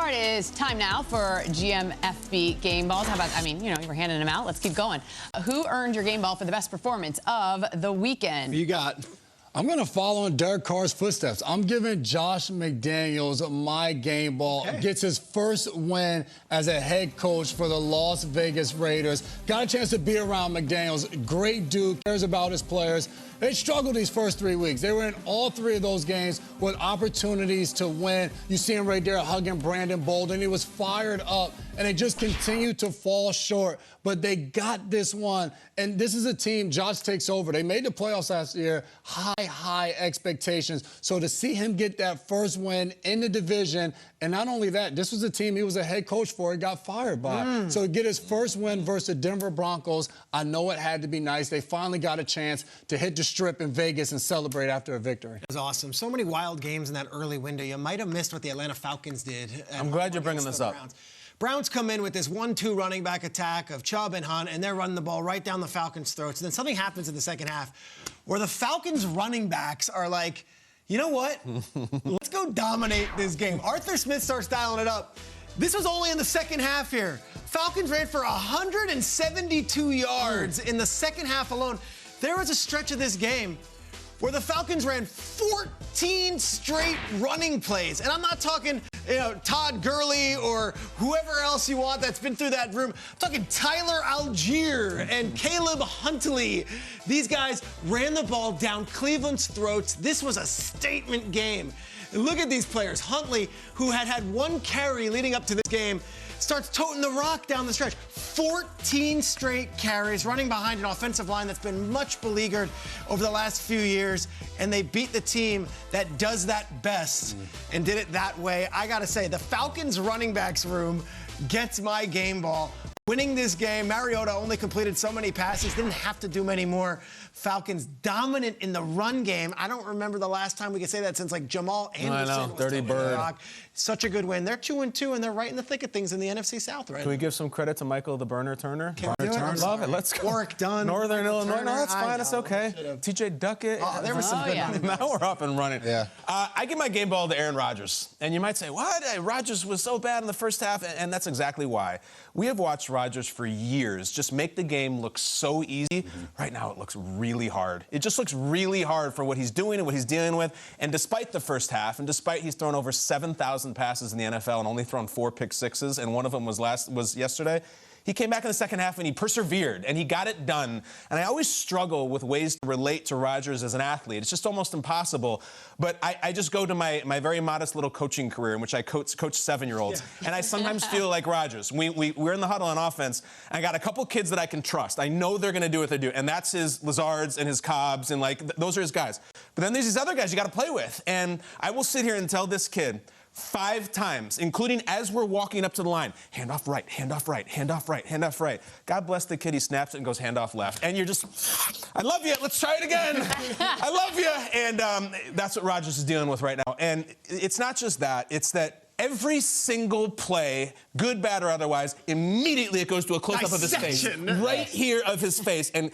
All right, it is time now for GMFB game balls. How about, you were handing them out. Let's keep going. Who earned your game ball for the best performance of the weekend? You got... I'm going to follow in Derek Carr's footsteps. I'm giving Josh McDaniels my game ball. Okay. Gets his first win as a head coach for the Las Vegas Raiders. Got a chance to be around McDaniels. Great dude, cares about his players. They struggled these first 3 weeks. They were in all 3 of those games with opportunities to win. You see him right there hugging Brandon Bolden. He was fired up, and they just continued to fall short. But they got this one, and this is a team, Josh takes over. They made the playoffs last year, high expectations. So to see him get that first win in the division, and not only that, this was a team he was a head coach for, he got fired by. So to get his first win versus the Denver Broncos, I know it had to be nice. They finally got a chance to hit the Strip in Vegas and celebrate after a victory. It was awesome. So many wild games in that early window. You might have missed what the Atlanta Falcons did. I'm glad you're bringing this up. Browns come in with this 1-2 running back attack of Chubb and Hunt, and they're running the ball right down the Falcons' throats. And then something happens in the second half where the Falcons running backs are like, you know what? Let's go dominate this game. Arthur Smith starts dialing it up. This was only in the second half here. Falcons ran for 172 yards in the second half alone. There was a stretch of this game where the Falcons ran 14 straight running plays. And I'm not talking, Todd Gurley or whoever else you want that's been through that room. I'm talking Tyler Algier and Caleb Huntley. These guys ran the ball down Cleveland's throats. This was a statement game. And look at these players. Huntley, who had 1 carry leading up to this game, starts toting the rock down the stretch. 14 straight carries, running behind an offensive line that's been much beleaguered over the last few years, and they beat the team that does that best and did it that way. I gotta say, the Falcons running backs room gets my game ball. Winning this game, Mariota only completed so many passes, didn't have to do many more. Falcons dominant in the run game. I don't remember the last time we could say that since like Jamal Anderson. I know, dirty bird. Such a good win. They're 2-2, and they're right in the thick of things in the NFC South, right? Can we give some credit to Michael the Burner Turner? Love it. Let's go. Work done. Northern Illinois. Turner, No, that's fine. It's okay. TJ Duckett. Oh, there was some good ones. Now we're up and running. Yeah. I give my game ball to Aaron Rodgers. And you might say, what? Rodgers was so bad in the first half, and that's exactly why. We have watched Rodgers for years just make the game look so easy. Right now it looks really hard. It just looks really hard for what he's doing and what he's dealing with. And despite the first half, and despite he's thrown over 7,000 passes in the NFL and only thrown 4 pick sixes, and one of them was yesterday, he came back in the second half and he persevered and he got it done. And I always struggle with ways to relate to Rodgers as an athlete. It's just almost impossible. But I just go to my very modest little coaching career in which I coach 7-year-olds. Yeah. And I sometimes feel like Rodgers. We're in the huddle on offense. And I got a couple kids that I can trust. I know they're going to do what they do. And that's his Lazards and his Cobbs. And those are his guys. But then there's these other guys you got to play with. And I will sit here and tell this kid 5 times, including as we're walking up to the line, hand off right, hand off right, hand off right, hand off right. God bless the kid, he snaps it and goes hand off left. And you're just, I love you, let's try it again. I love you. And that's what Rodgers is dealing with right now. And it's not just that, it's that every single play, good, bad, or otherwise, immediately it goes to a close-up of his face. Right here of his face. And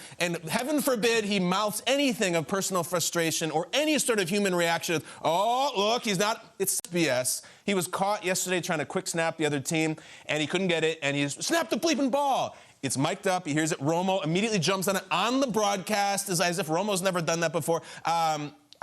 heaven forbid he mouths anything of personal frustration or any sort of human reaction. Oh, look, he's not, it's BS. He was caught yesterday trying to quick snap the other team, and he couldn't get it, and he snapped the bleeping ball. It's mic'd up. He hears it. Romo immediately jumps on it on the broadcast as if Romo's never done that before.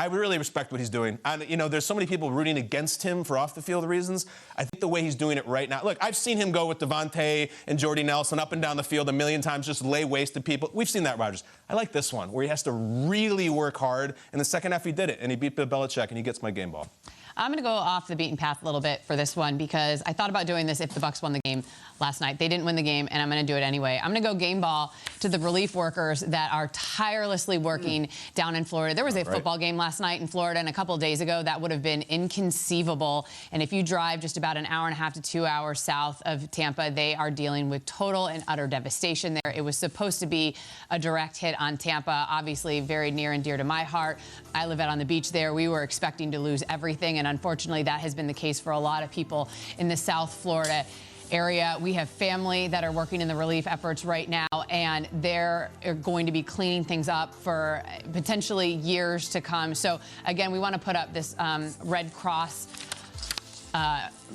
I really respect what he's doing. And, there's so many people rooting against him for off-the-field reasons. I think the way he's doing it right now. Look, I've seen him go with Devontae and Jordy Nelson up and down the field a million times, just lay waste to people. We've seen that, Rodgers. I like this one, where he has to really work hard. In the second half, he did it, and he beat Bill Belichick, and he gets my game ball. I'm going to go off the beaten path a little bit for this one because I thought about doing this if the Bucs won the game last night. They didn't win the game, and I'm going to do it anyway. I'm going to go game ball to the relief workers that are tirelessly working down in Florida. There was a football game last night in Florida, and a couple of days ago that would have been inconceivable. And if you drive just about an hour and a half to 2 hours south of Tampa, they are dealing with total and utter devastation there. It was supposed to be a direct hit on Tampa, obviously very near and dear to my heart. I live out on the beach there. We were expecting to lose everything, and unfortunately that has been the case for a lot of people in the South Florida area. We have family that are working in the relief efforts right now, and they're going to be cleaning things up for potentially years to come. So again, we want to put up this Red Cross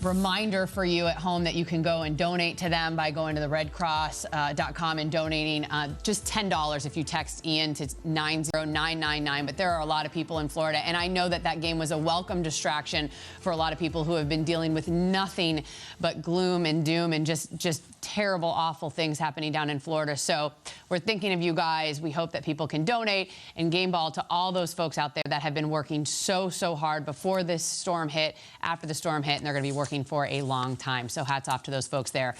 reminder for you at home that you can go and donate to them by going to the redcross.com and donating just $10 if you text Ian to 90999. But there are a lot of people in Florida, and I know that that game was a welcome distraction for a lot of people who have been dealing with nothing but gloom and doom and just terrible, awful things happening down in Florida. So we're thinking of you guys. We hope that people can donate and game ball to all those folks out there that have been working so hard before this storm hit, after the storm hit, and they're going to be working for a long time. So hats off to those folks there.